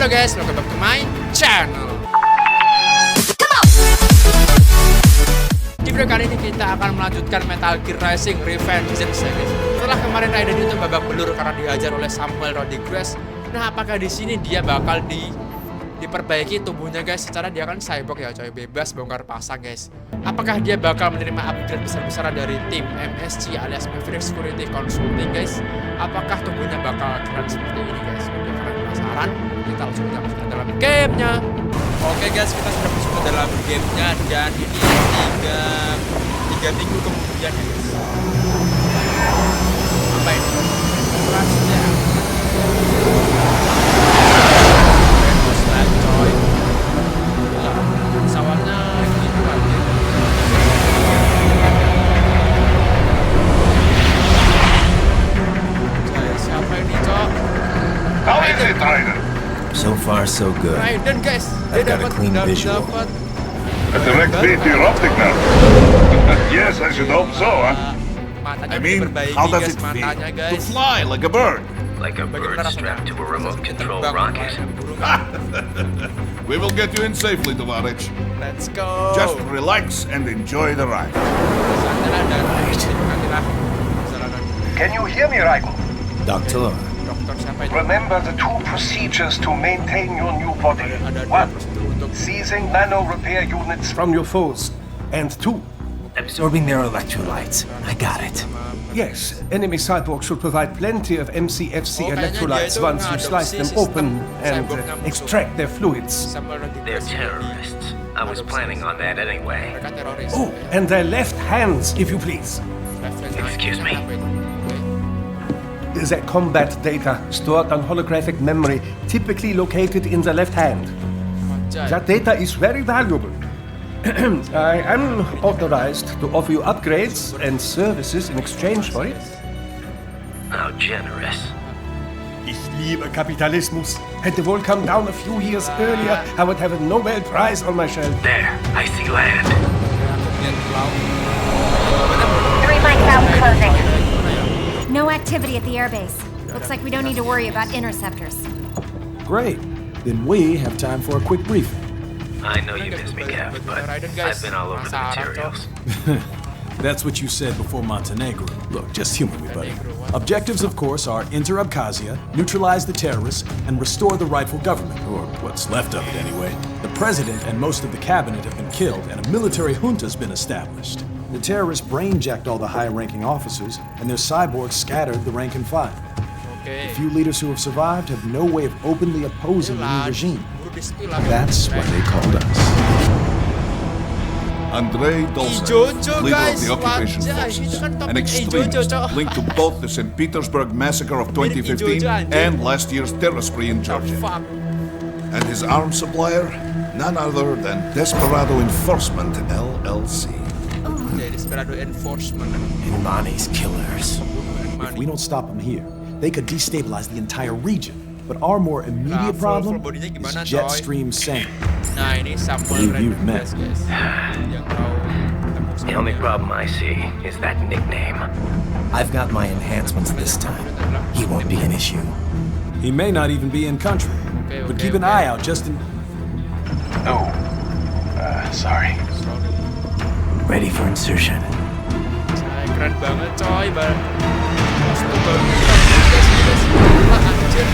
Halo guys, welcome back to my channel. Di video kali ini kita akan melanjutkan Metal Gear Rising Revengeance ya guys. Setelah kemarin Raiden itu babak belur karena dihajar oleh Rodrigues. Nah, apakah di sini dia bakal diperbaiki tubuhnya guys? Secara dia kan cyborg ya coy, bebas bongkar pasang guys. Apakah dia bakal menerima upgrade besar-besaran dari tim MSC alias Maverick Security Consulting guys? Apakah tubuhnya bakal keren seperti ini guys? Bagi kalian penasaran, kita langsung masuk ke dalam gamenya. Oke guys, kita sudah masuk ke dalam gamenya dan ini 3 minggu kemudian ya guys. Apa ini? Rasanya coy. Pesawatnya gitu aja. Siapa ini cok? How is it, Raiden? So far, so good. Raiden guys, I've got a clean visual. A direct feed to your optic nerve. Yes, I should hope so, huh? I mean, how does it feel to fly like a bird? Like a bird strapped to a remote control rocket. We will get you in safely, Tovarich. Let's go. Just relax and enjoy the ride. Can you hear me, Raiden? Doctor, Remember the 2 procedures to maintain your new body. 1. Seizing nano repair units from your foes. And 2. absorbing their electrolytes. I got it. Yes, enemy cyborgs should provide plenty of MCFC electrolytes once you slice them open and extract their fluids. They're terrorists. I was planning on that anyway. Oh, and their left hands, if you please. Excuse me? The combat data stored on holographic memory, typically located in the left hand. That data is very valuable. I am authorized to offer you upgrades and services in exchange for it. How generous. Ich liebe Kapitalismus. Had the world come down a few years earlier, I would have a Nobel Prize on my shelf. There, I see land. 3 mics out closing. No activity at the airbase. Looks like we don't need to worry about interceptors. Great. Then we have time for a quick briefing. I know you miss me, Kev, but I've been all over the materials. That's what you said before Montenegro. Look, just humor me, buddy. Objectives, of course, are enter Abkhazia, neutralize the terrorists, and restore the rightful government, or what's left of it anyway. The president and most of the cabinet have been killed, and a military junta's been established. The terrorists brain-jacked all the high-ranking officers, and their cyborgs scattered the rank and file. The few leaders who have survived have no way of openly opposing the new regime. That's why they called us. Andrei Dolcev, leader of the occupation forces, an extremist linked to both the St. Petersburg massacre of 2015 and last year's terror spree in Georgia. And his arms supplier, none other than Desperado Enforcement, LLC. Desperado Enforcement. Ilmani's killers. If we don't stop them here, they could destabilize the entire region. But our more immediate problem is Jetstream Sam. Nah, ini sampel You've met. guys. The only problem I see is that nickname. I've got my enhancements this time. He won't be an issue. He may not even be in country, but keep an eye out just in... Oh, sorry. Ready for insertion. Keren banget coy, kostum baru guys. Anjir.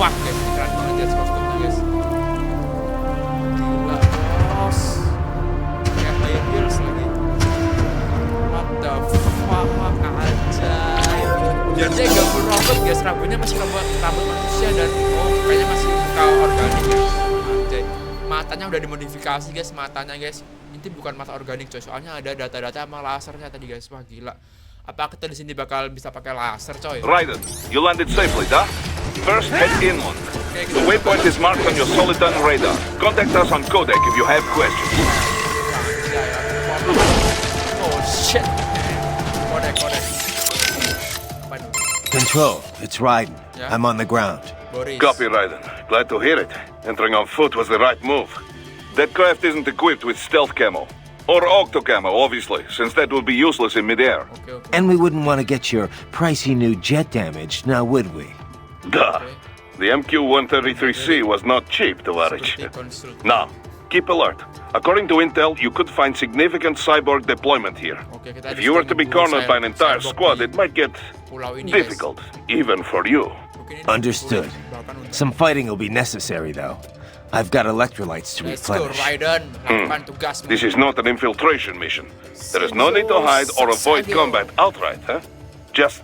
Fuck guys, ini keren banget guys kostumnya guys. Gila bos. Kayak High Heels lagi. What the fuck aja. Dan dia gak full robot guys, rambutnya masih rambut manusia dan kayaknya masih muka organik ya. Anjay. Matanya udah dimodifikasi guys, matanya guys. Ini bukan mata organik coy, soalnya ada data-data sama lasernya tadi guys. Wah gila. Apa kita di sini bakal bisa pakai laser coy? Raiden, you landed safely, huh? First, head inland. The waypoint is marked on your Soliton radar. Contact us on Codec if you have questions. Oh shit. Codec. Control, it's Raiden. Yeah. I'm on the ground. Boris. Copy, Raiden. Glad to hear it. Entering on foot was the right move. That craft isn't equipped with stealth camo. Or octo camo, obviously, since that would be useless in midair. Okay. And we wouldn't want to get your pricey new jet damaged, now would we? Duh. The MQ-133C was not cheap, Tovarich. Now, keep alert. According to intel, you could find significant cyborg deployment here. Okay, kita If you were to be cornered by an entire cyborg squad, di it might get pulau ini, guys. difficult, even for you. Mungkin ini Understood. sulit, bahkan untuk- Some fighting will be necessary, though. I've got electrolytes to Let's go, replenish. Raiden. Lakukan tugasmu. This is not an infiltration mission. There is no need to hide or avoid combat outright, huh? Just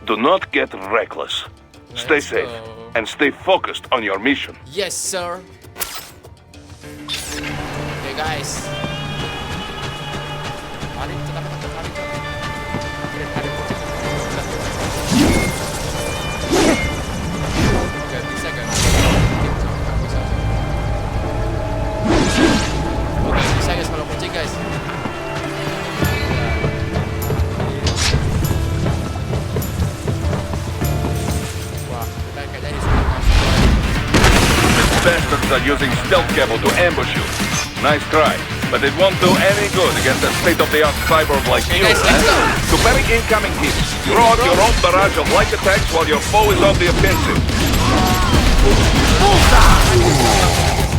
do not get reckless. Stay Let's safe go. and stay focused on your mission. Yes, sir. Oke, guys. Paling kita kan paling. Gak bisa, gak bisa. Oke, bisa guys kalau kucing, guys. Wah, kita kayaknya disuruh masuk. Bastards are using stealth camo to ambush you. Nice try, but it won't do any good against a state-of-the-art cyborg like Okay, you. guys, let's go. To parry incoming hits, throw out your own barrage of light attacks while your foe is on the offensive.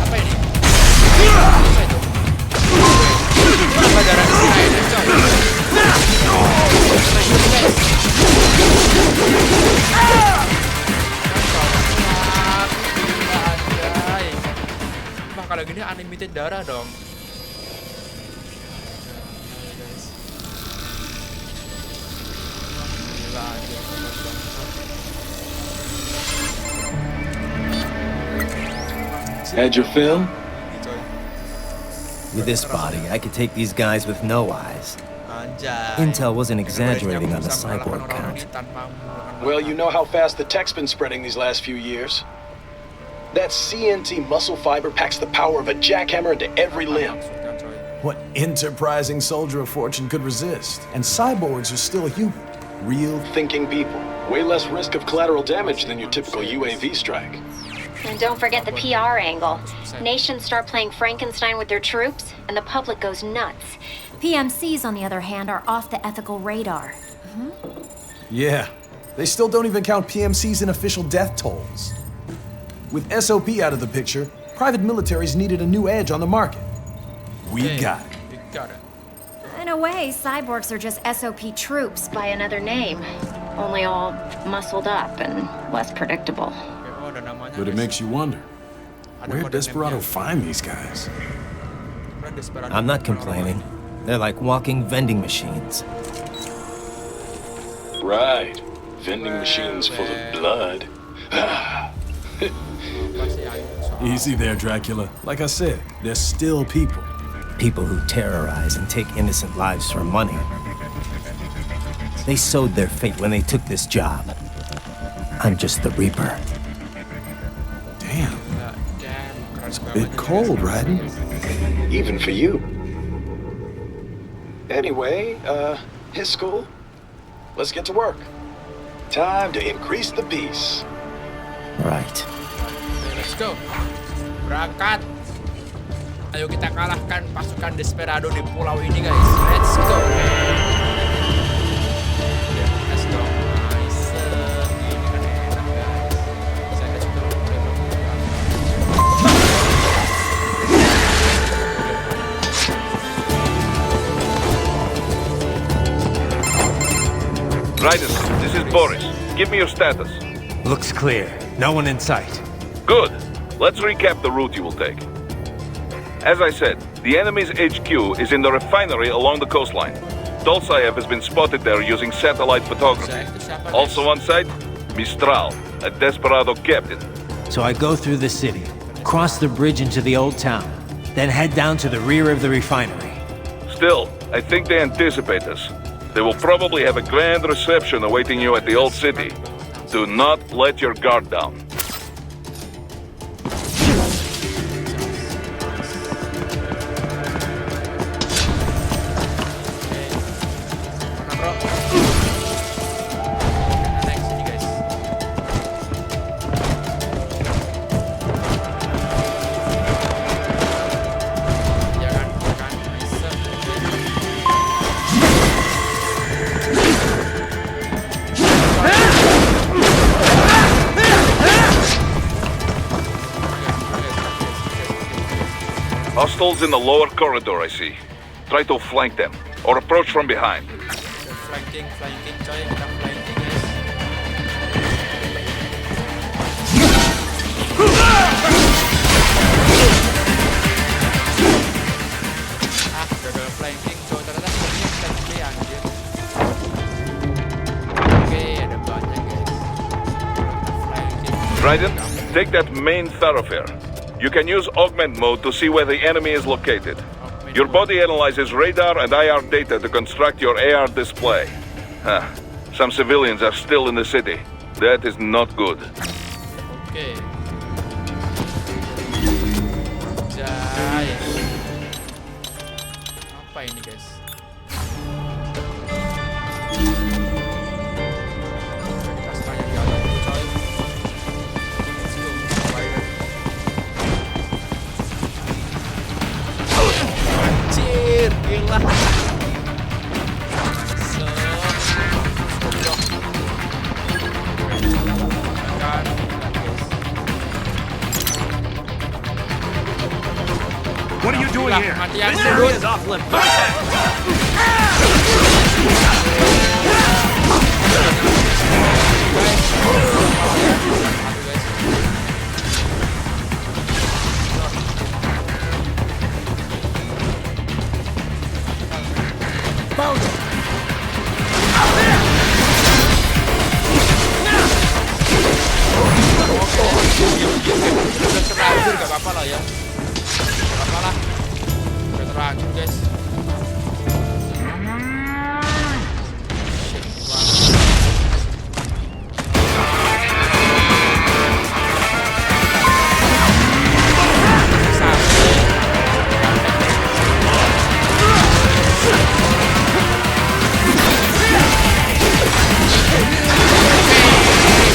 Apa ini? Apa itu? Pelajaran isi Raiden, coy. Wah, kalau gini unlimited darah dong. Guys. Gila, anjir, hebat banget. Had your fill? With this body, I could take these guys with no eyes. Anjay. Intel wasn't exaggerating on the cyborg count. Well, you know how fast the tech's been spreading these last few years. That CNT muscle fiber packs the power of a jackhammer into every limb. What enterprising soldier of fortune could resist? And cyborgs are still human. Real. Thinking people. Way less risk of collateral damage than your typical UAV strike. And don't forget the PR angle. Nations start playing Frankenstein with their troops, and the public goes nuts. PMCs, on the other hand, are off the ethical radar. Yeah. They still don't even count PMCs in official death tolls. With SOP out of the picture, private militaries needed a new edge on the market. We got it. We got it. In a way, cyborgs are just SOP troops by another name. Only all muscled up and less predictable. Oh, ada namanya, But it guys. makes you wonder, Ada where'd kode Desperado name-nya. find these guys? Ada Desperado. I'm not complaining. They're like walking vending machines. Right. Vending machines full of blood. Pasti ayo, soal. Easy there, Dracula. Like I said, they're still people. People who terrorize and take innocent lives for money. They sowed their fate when they took this job. I'm just the Reaper. Damn, Ya, damn, keren banget bit juga, cold, guys. Raiden. Even for you. Anyway, his school. Let's get to work. Time to increase the peace. Right. Oke, let's go. Berangkat. Ayo kita kalahkan pasukan Desperado di pulau ini, guys. Let's go. Let's go. Nice. Ini kan enak, guys. Saya sudah mulai bergerak. Raiden, this is Boris. Give me your status. Looks clear. No one in sight. Good. Let's recap the route you will take. As I said, the enemy's HQ is in the refinery along the coastline. Dolsaev has been spotted there using satellite photography. Saya itu siapa, guys? Also on site, Mistral, a Desperado captain. So I go through the city, cross the bridge into the old town, then head down to the rear of the refinery. Still, I think they anticipate us. They will probably have a grand reception awaiting you at the old city. Do not let your guard down. Mana, bro? Next. Hostiles in the lower corridor, I see. Try to flank them, or approach from behind. Flanking coy, kita flanking guys. Gagal flanking coy, ternyata sebenarnya kita gede anjir. Oke, ada banyak guys. Flanking. Raiden, take that main thoroughfare. You can use augment mode to see where the enemy is located. Your body analyzes radar and IR data to construct your AR display. Some civilians are still in the city. That is not good. Oke. Jai. Apa ini guys? Kastanya di atas dulu coy. Let's go, Raiden. Anjir, gila. What are you doing here? This area is off limits. Udah terlanjur gak apa-apa lah ya. Apalah, udah terlanjur guys.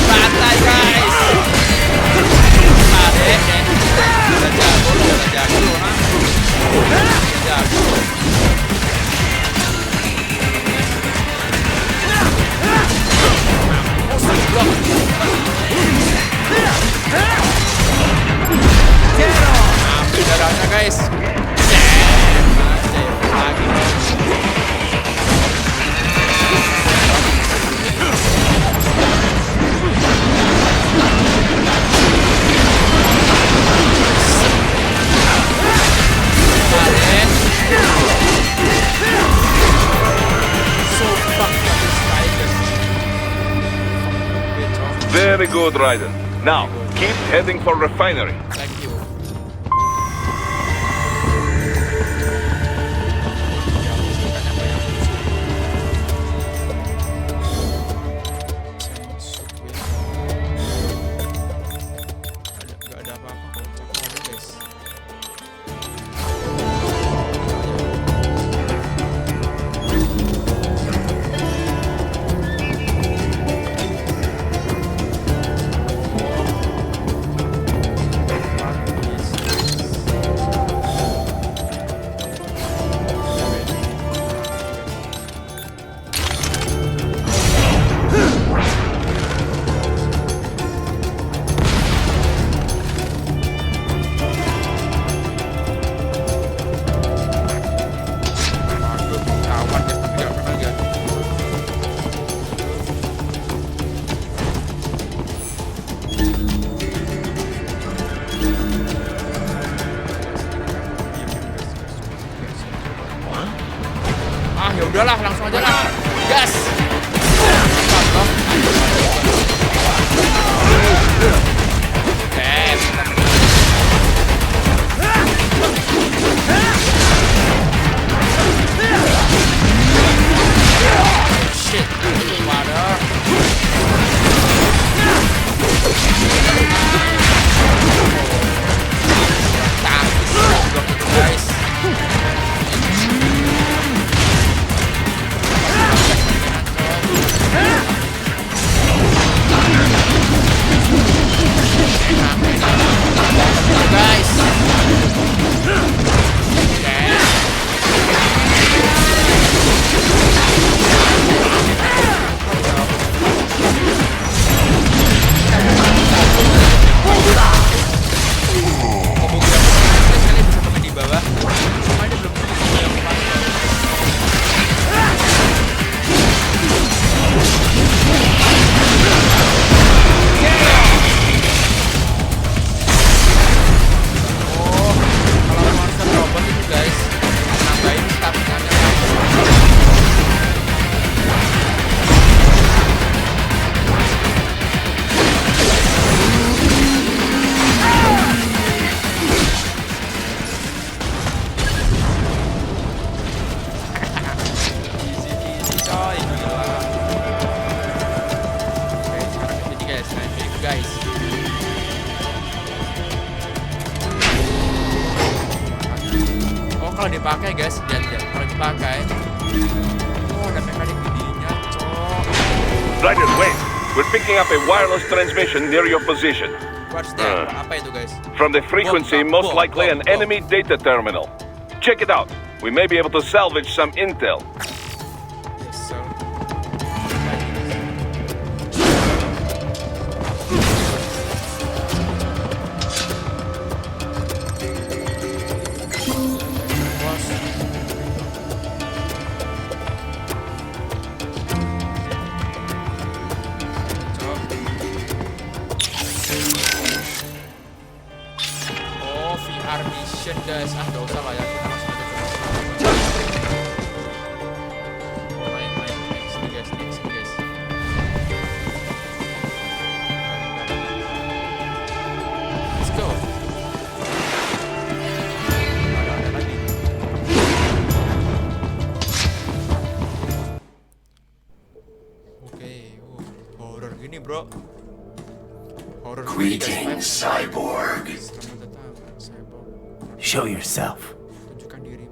Santai guys. Udah jago loh, jago. Ambil darahnya guys. Lagi. Very good, Raiden. Now, keep heading for refinery. Thank you. Gak ada apa-apa, kocak ada guys. Ya udahlah, langsung aja lah. Gas. Shit, waduh. Guys. dipakai guys, lihat kalau dipakai. Oh, ada mekanik giginya, cok. Raiden, wait. We're picking up a wireless transmission near your position. What's that? Apa itu guys? From the frequency, most likely an enemy data terminal. Check it out. We may be able to salvage some intel. Yes, sir. Guys, nggak usah lah ya, kita langsung aja coba. Oh, naik sini guys, let's go. Ada lagi. Oke, horror gini bro. Horror gini guys. Cyborg. Selamat datang, cyborg. Show yourself. Tunjukkan dirimu.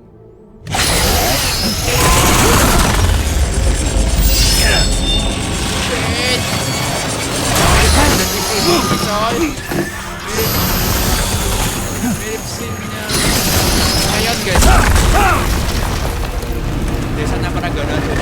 Mirip scene-nya Ayon guys. Desanya Paragana tuh.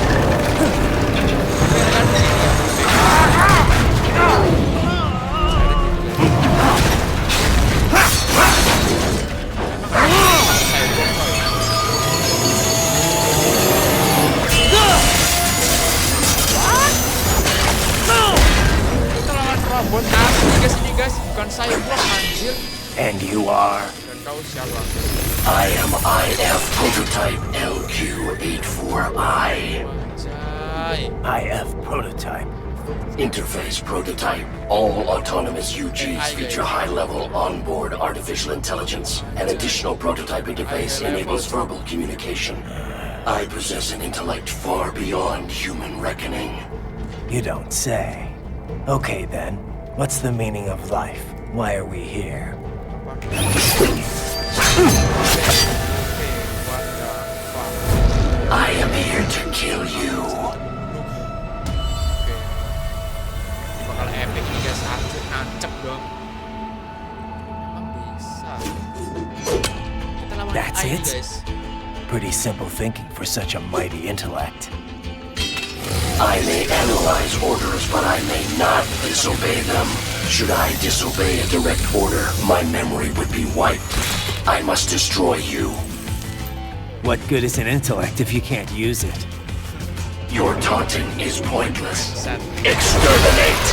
Robot asli guys ini guys, bukan cyborg anjir. And you are? Dan kau siapa? I am IF Prototype LQ84I. Anjay. IF Prototype. Interface Prototype. All autonomous UGs feature high-level onboard artificial intelligence. An additional prototype interface enables verbal communication. I possess an intellect far beyond human reckoning. You don't say. Okay then, what's the meaning of life? Why are we here? I am here to kill you. Ini bakal epic nih guys, nancep dong. Emang bisa. Kita lawan That's AI it? guys. Pretty simple thinking for such a mighty intellect. I may analyze orders, but I may not disobey them. Should I disobey a direct order, my memory would be wiped. I must destroy you. What good is an intellect if you can't use it? Your taunting is pointless. Set. Exterminate!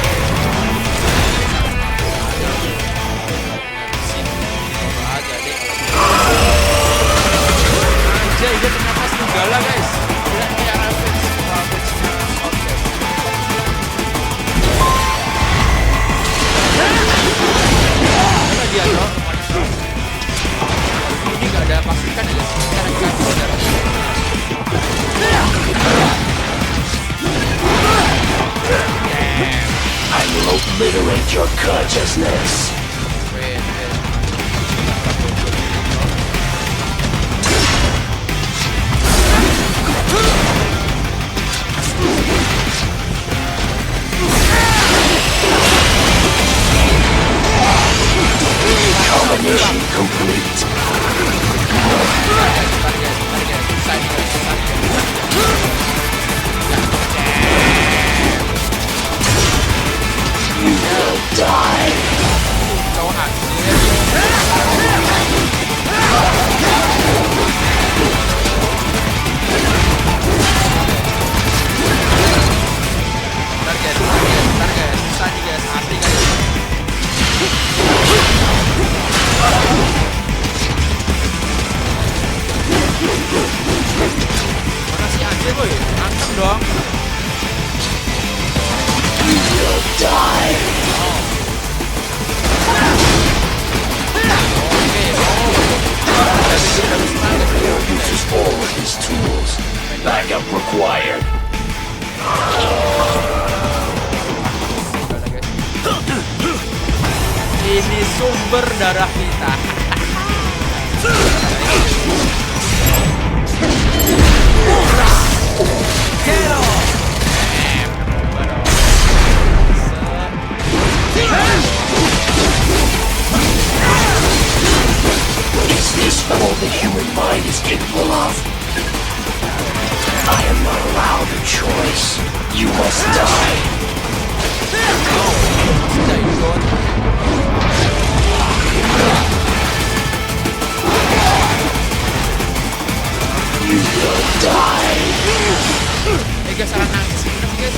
Coba aja deh. Anjay, dia ternyata serigala guys. Dia kayak ravage-nya outcast. Mana dia dong? Ini nggak ada pasukan ya guys. Kita lagi kasih saudara. I will obliterate your consciousness. Wait. Combination complete. You will die. Kau hasil. Bentar guys, susah nih guys, asli guys. Mana sih anjir boy? Mantap dong. You will die. Uses all of his tools. Backup required. Ini sumber darah kita. Is this all the human mind is capable of? I am not allowed a choice. You must die. You will die. Guys, salah nangis guys.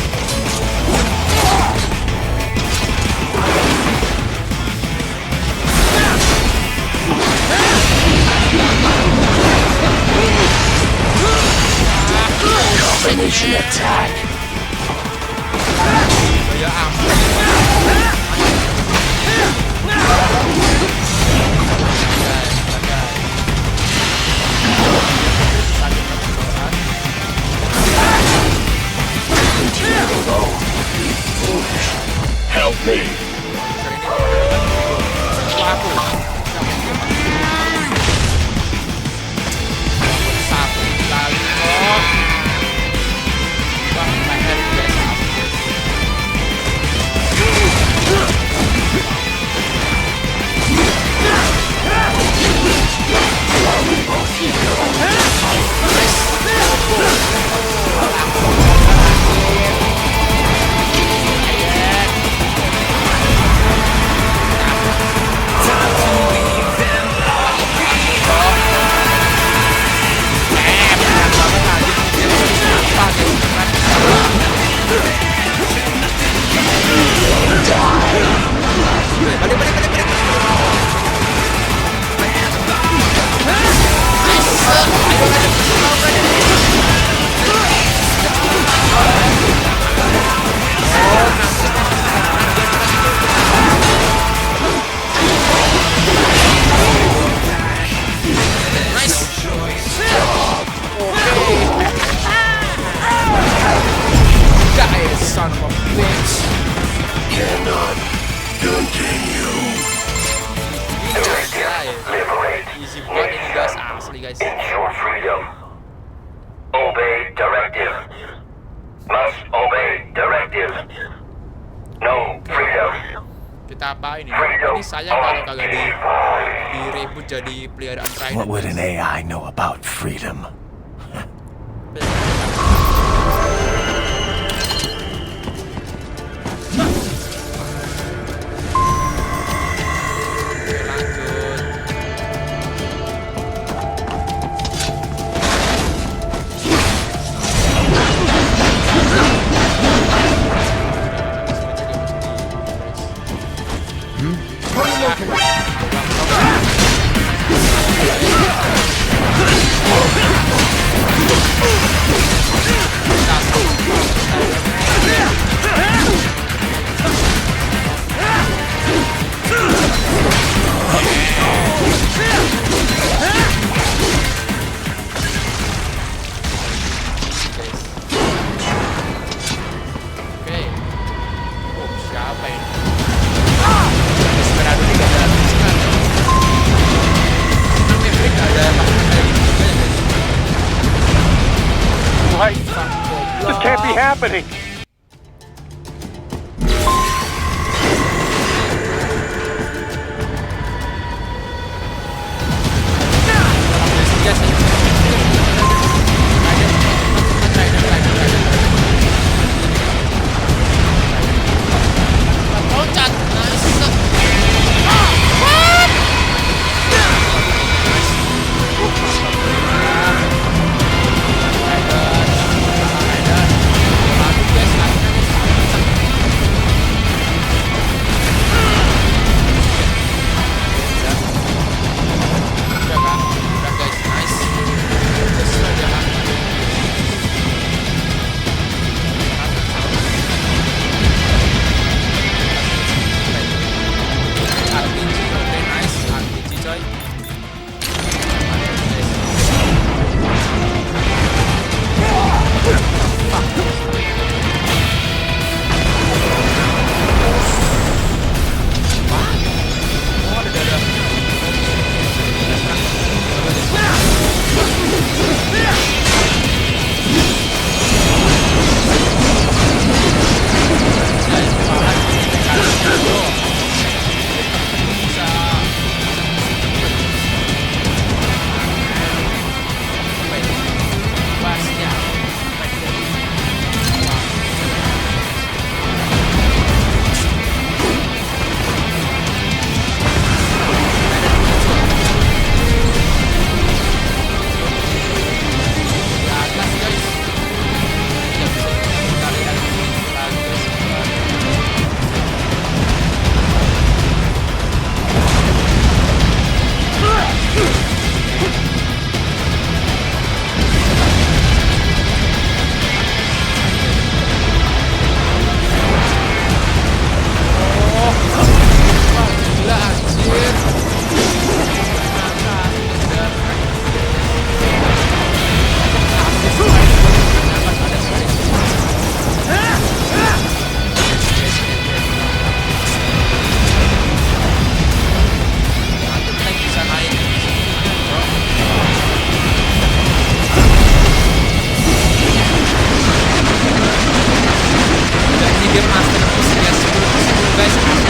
Combination attack. Ya ampun. Continue alone. Be foolish. Help me. Satu kali kok. Wah, leher biasa guys. Son of a bitch. Cannot continue. Liberate. Easy banget ini guys, asli guys. It's your freedom. Obey directive. Must obey directive. No freedom. Kita apa ini? Ini saya kalau kagak direbut jadi peliharaan Raiden. What would an AI know about freedom? This can't be happening. Loncat.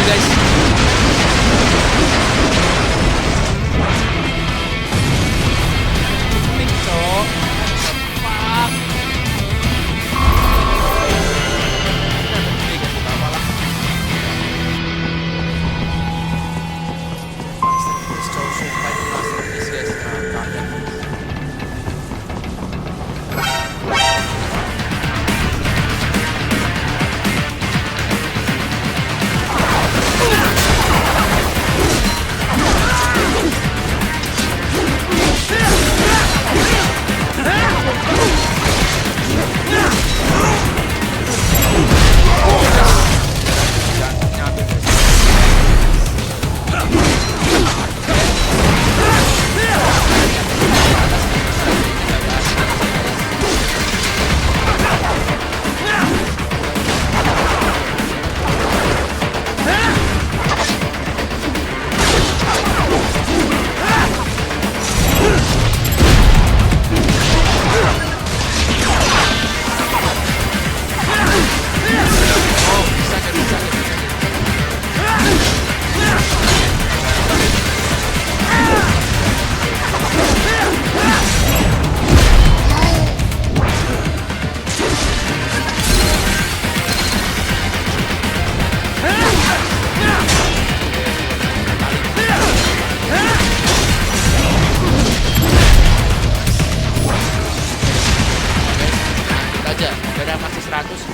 guys. Mik, cok. Fuck.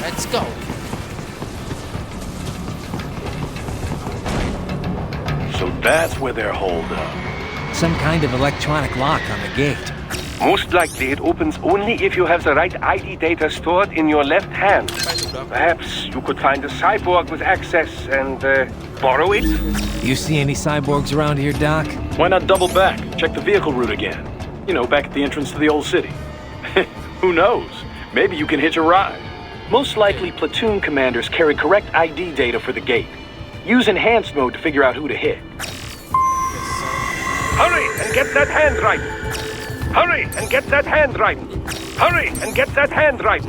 Let's go. So that's where they're holed up. Some kind of electronic lock on the gate. Most likely it opens only if you have the right ID data stored in your left hand. Perhaps you could find a cyborg with access and borrow it? You see any cyborgs around here, Doc? Why not double back? Check the vehicle route again. You know, back at the entrance to the old city. Who knows? Maybe you can hitch a ride. Most likely, platoon commanders carry correct ID data for the gate. Use enhanced mode to figure out who to hit. Hurry and get that hand right! Hurry and get that hand right! Hurry and get that hand right!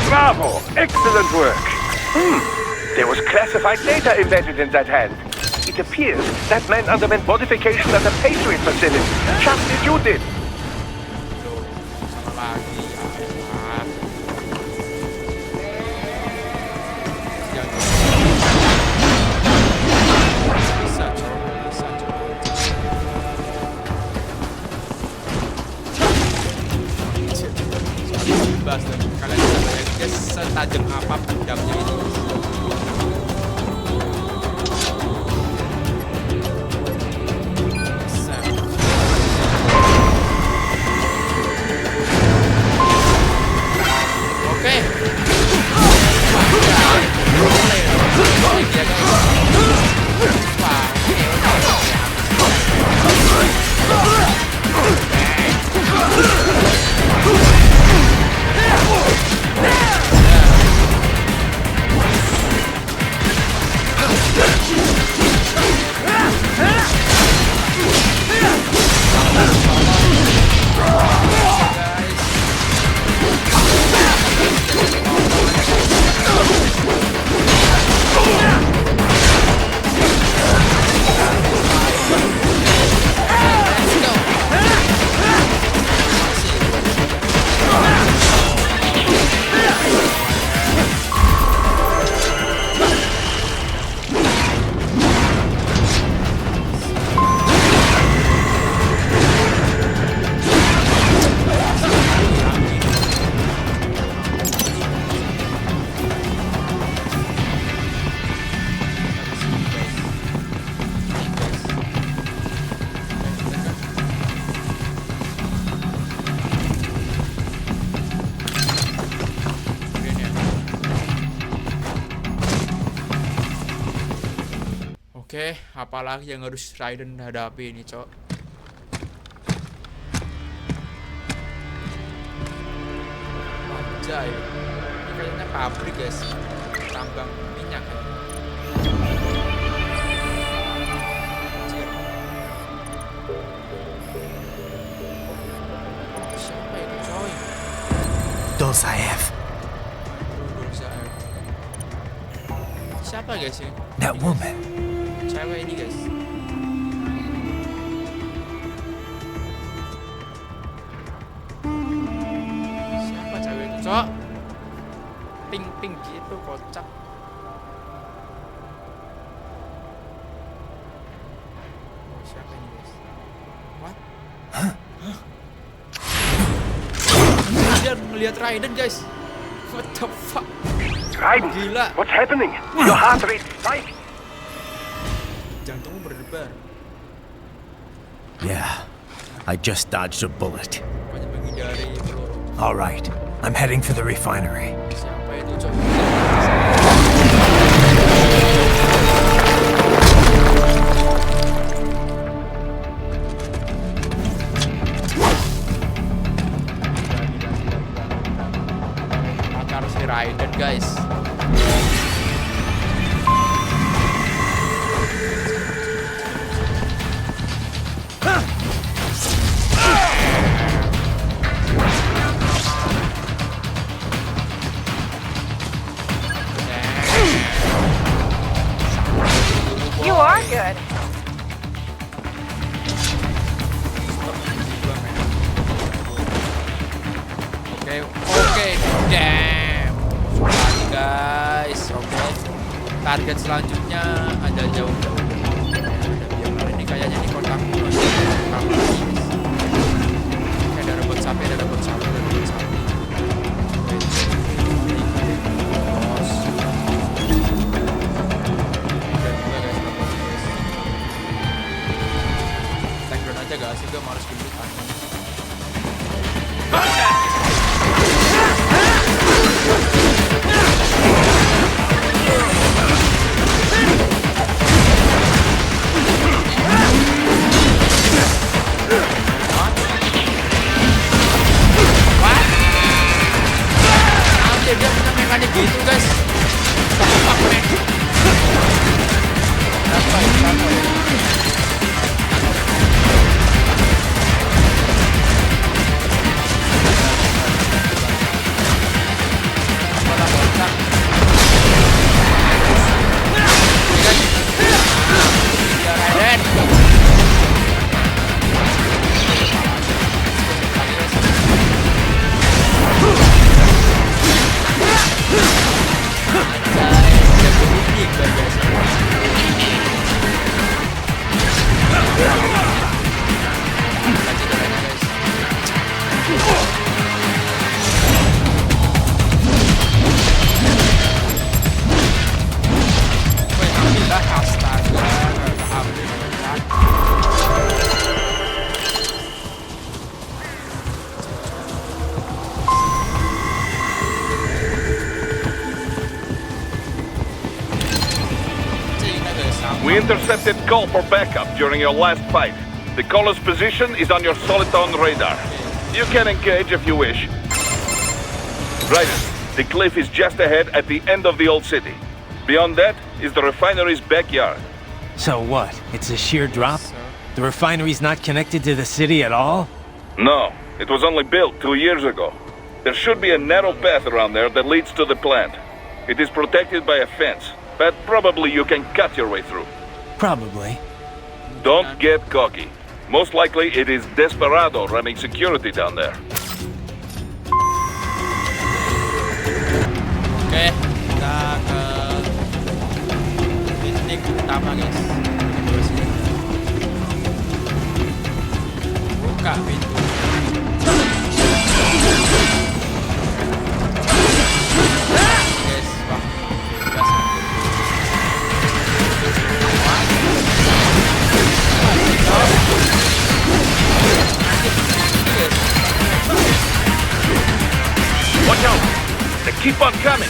Bravo! Excellent work! There was classified data embedded in that hand. It appears that man underwent modification at the Patriot facility, just as you did. Kalian bisa bayangin guys, setajam apa pedangnya ini. Oke. Oke, apalagi yang harus Raiden hadapi ini, cok? Anjay, ini kayaknya pabrik guys, tambang minyak ya. Anjir. Siapa itu, coy? Dozaev. Siapa guys ya? That woman. Cewek ini guys. Siapa cewek itu, cok? Pink gitu, kocak. Oh, siapa ini guys? What? Hah? Dia ngelihat Raiden guys. What the fuck? Raiden, gila. What's happening? Your heart rate spike. Jantungmu berdebar. Yeah, I just dodged a bullet. Banyak menghindari peluru. All right, I'm heading for the refinery. Siapa itu, cok? Akar si Raiden, guys. You are good. Oke, damn. Lagi guys, oke. Target selanjutnya ada jauh-jauh. Ada ini kayaknya di kotak. Ada rebut sapi, ada rebut sapi, ada rebut sapi. Bos. Background aja gak sih, gue harus gendut. Dia punya mekanik gitu guys. Fuck man. Apa ya? We intercepted call for backup during your last fight. The caller's position is on your Soliton radar. You can engage if you wish. Raiden, the cliff is just ahead at the end of the old city. Beyond that is the refinery's backyard. So what? It's a sheer drop? The refinery's not connected to the city at all? No, it was only built 2 years ago. There should be a narrow path around there that leads to the plant. It is protected by a fence, but probably you can cut your way through. Probably. Don't get cocky. Most likely it is Desperado running security down there. Oke, kita ke titik utama guys. Buka pintu. Guys, wah, gas. Watch out! They keep on coming!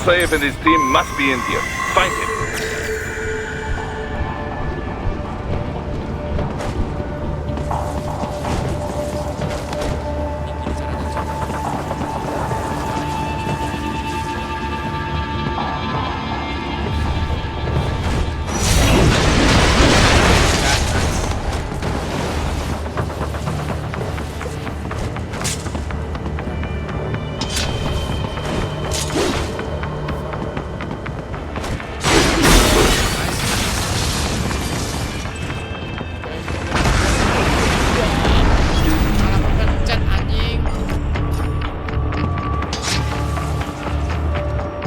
safe and his team must be in here. Find him.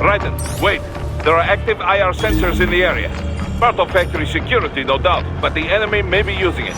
Raiden, wait. There are active IR sensors in the area. Part of factory security, no doubt, but the enemy may be using it.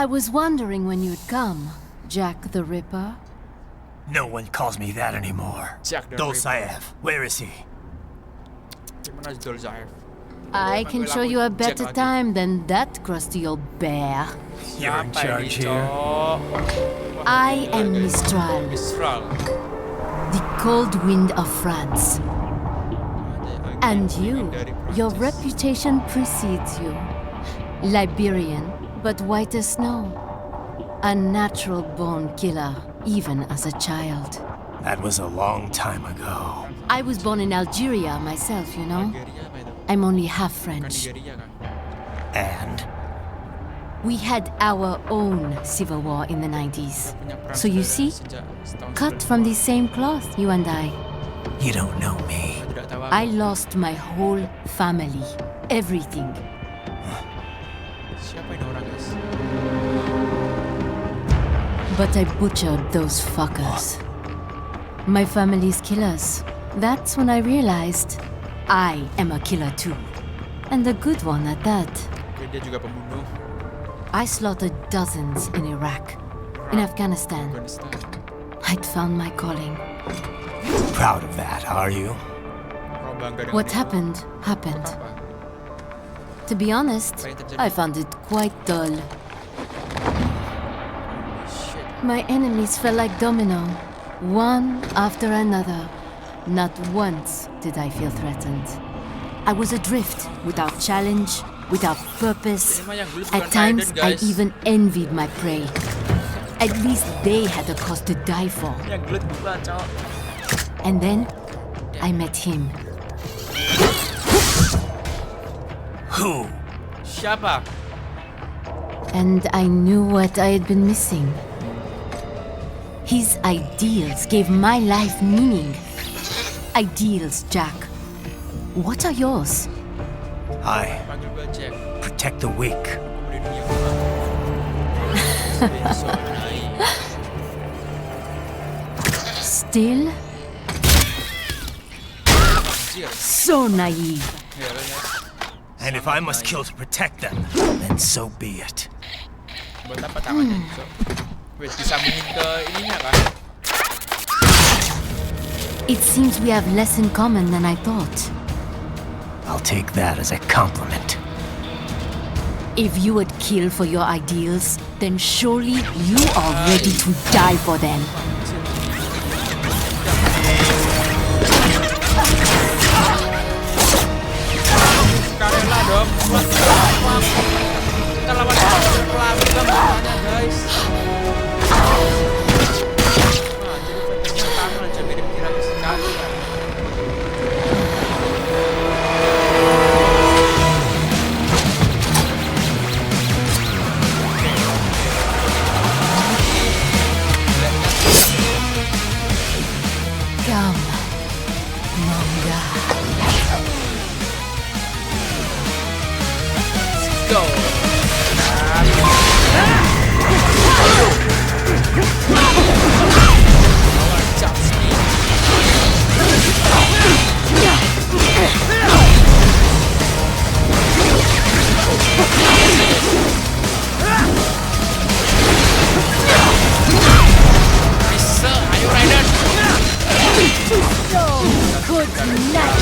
was wondering when you'd come, Jack the Ripper. No one calls me that anymore. Jack the Dolzaev, where is he? I can show you a better time than that crusty old bear. You're in charge here. I am Mistral, the cold wind of France. And you, your reputation precedes you. Liberian, but white as snow. A natural-born killer, even as a child. That was a long time ago. I was born in Algeria myself, you know. I'm only half French. And? We had our own civil war in the 90s. So you see, cut from the same cloth, you and I. You don't know me. I lost my whole family. Everything. But I butchered those fuckers. My family's killers. That's when I realized I am a killer too. And a good one at that. I slaughtered dozens in Iraq, in Afghanistan. I'd found my calling. Proud of that, are you? What happened, happened. To be honest, I found it quite dull. My enemies fell like domino, one after another. Not once did I feel threatened. I was adrift, without challenge, without purpose. At times, I even envied my prey. At least they had a cause to die for. And then, I met him. Who? Siapa? And I knew what I had been missing. His ideals gave my life meaning. Ideals, Jack. What are yours? I protect the weak. Still? So naive. And if I must kill to protect them, then so be it. Buat apa tangannya? Wait, disambungin ke ininya kan? It seems we have less in common than I thought. I'll take that as a compliment. If you would kill for your ideals, then surely you are ready to die for them. Karela dong, kita lawan pelan gambarnya guys. Wah, jadi fokusnya tangan aja mirip kira-kira sekali. Come, manga. Go. Ayo Raiden. So good night.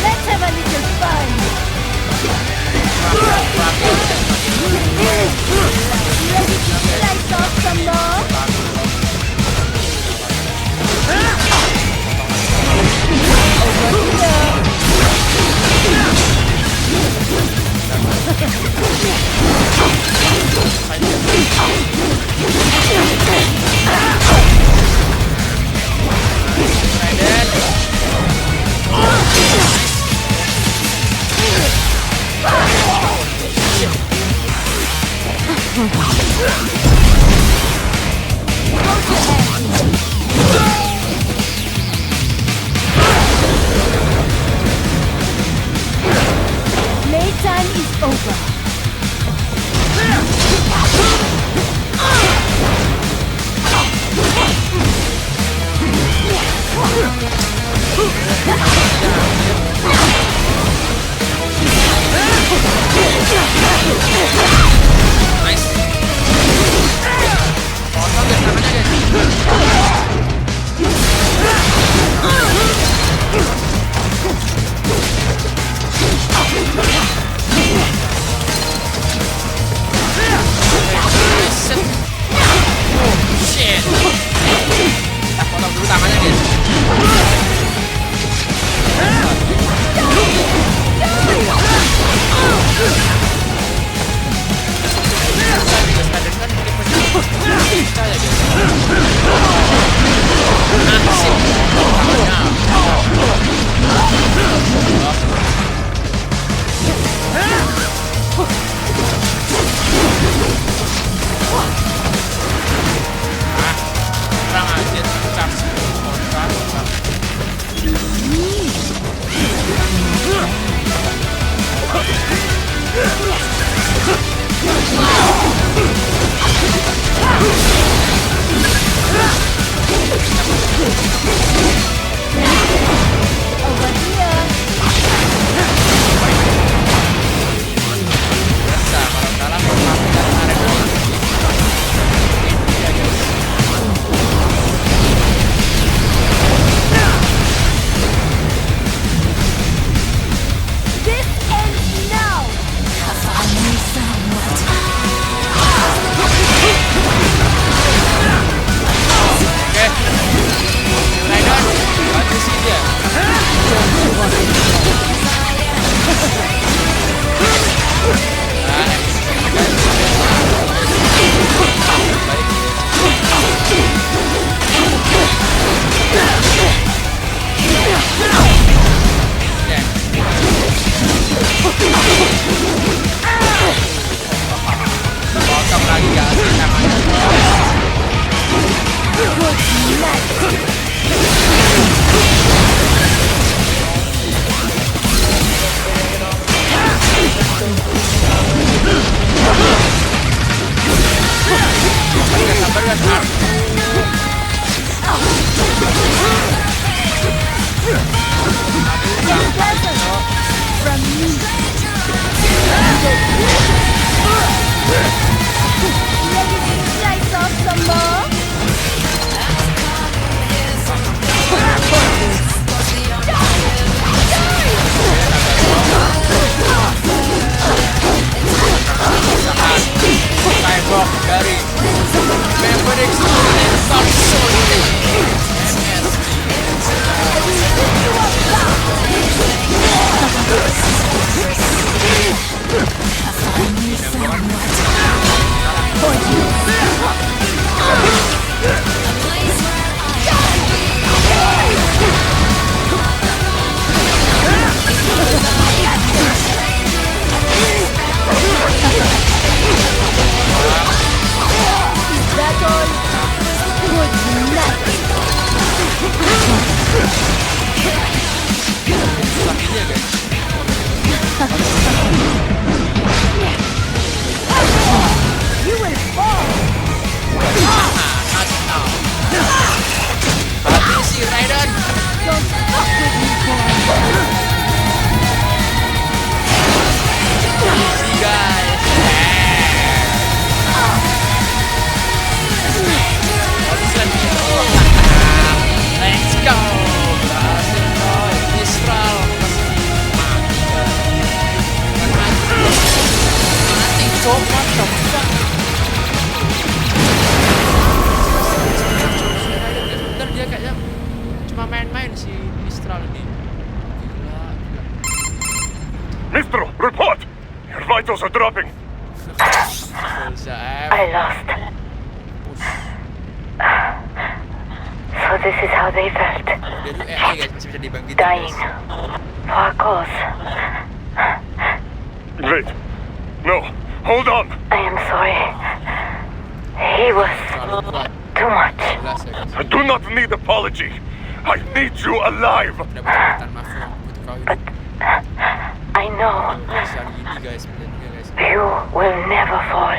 Let's have a little fun. Ready to slice off some more? Over here. Playtime is over. Nice. Potong guys tangannya guys. Oh shit. Kita potong dulu tangannya guys. Mistral, report! Your vitals are dropping. I lost. So this is how they felt. Dying. For a cause. Wait. No. Hold on. I am sorry. He was too much. I do not need apology. I need you alive. But I know You will never fall.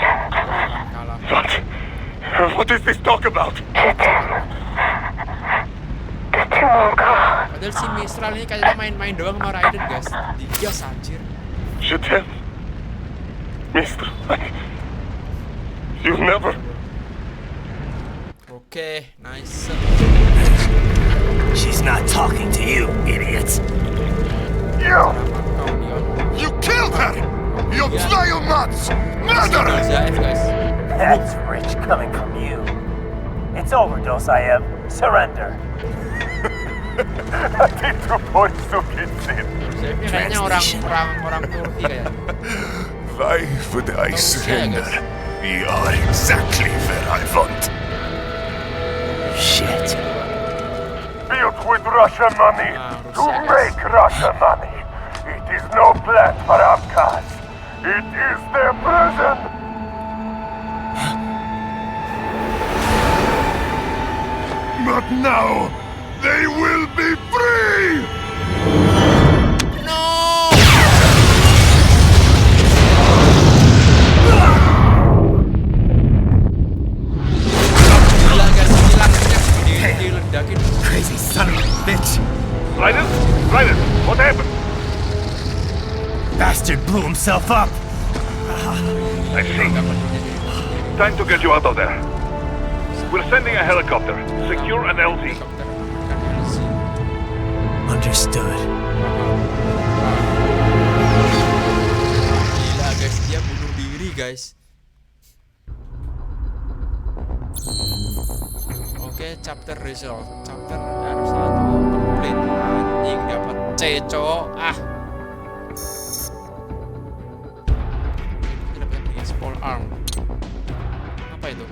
What is this talk about? The tumongka. Padahal si Mistral ini kayaknya main-main doang sama Raiden guys. Digas anjir. Jetem. Mister, you never. Oke, nice. She's not talking to you, idiots. You killed her! You vile nuts! Murderer! That's rich coming from you. It's overdose, I am. Surrender. Kayaknya orang Turki kayaknya. Why would I surrender? You are exactly where I want. Shit. Built with Russian money to make Russian money. It is no plan for outcasts. It is their prison. But now, they will be free! Crazy son of a bitch. Raiden? Raiden, what happened? Bastard blew himself up. I see. Time to get you out of there. We're sending a helicopter. Secure an LZ. Understood. Gila guys, dia bunuh diri guys. Oke, chapter result. Chapter R1 complete. Anjing dapat C, cowok. Ah. Kita dapat small arm. Apa itu?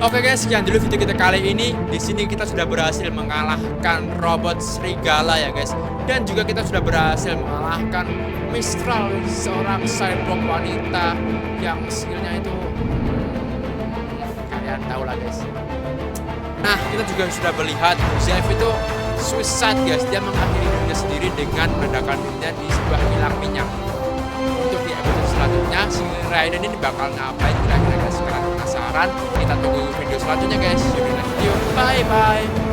Oke guys, sekian dulu video kita kali ini. Di sini kita sudah berhasil mengalahkan robot serigala ya guys. Dan juga kita sudah berhasil mengalahkan Mistral, seorang cyborg wanita yang skillnya itu kalian tahu lah guys. Nah, kita juga sudah melihat Zev itu suicide guys. Dia mengakhiri dirinya sendiri dengan meledakan dirinya di sebuah kilang minyak. Untuk di episode selanjutnya, si Raiden ini bakal ngapain kira-kira guys? Sekarang penasaran? Kita tunggu video selanjutnya guys. See you in the next video. Bye bye.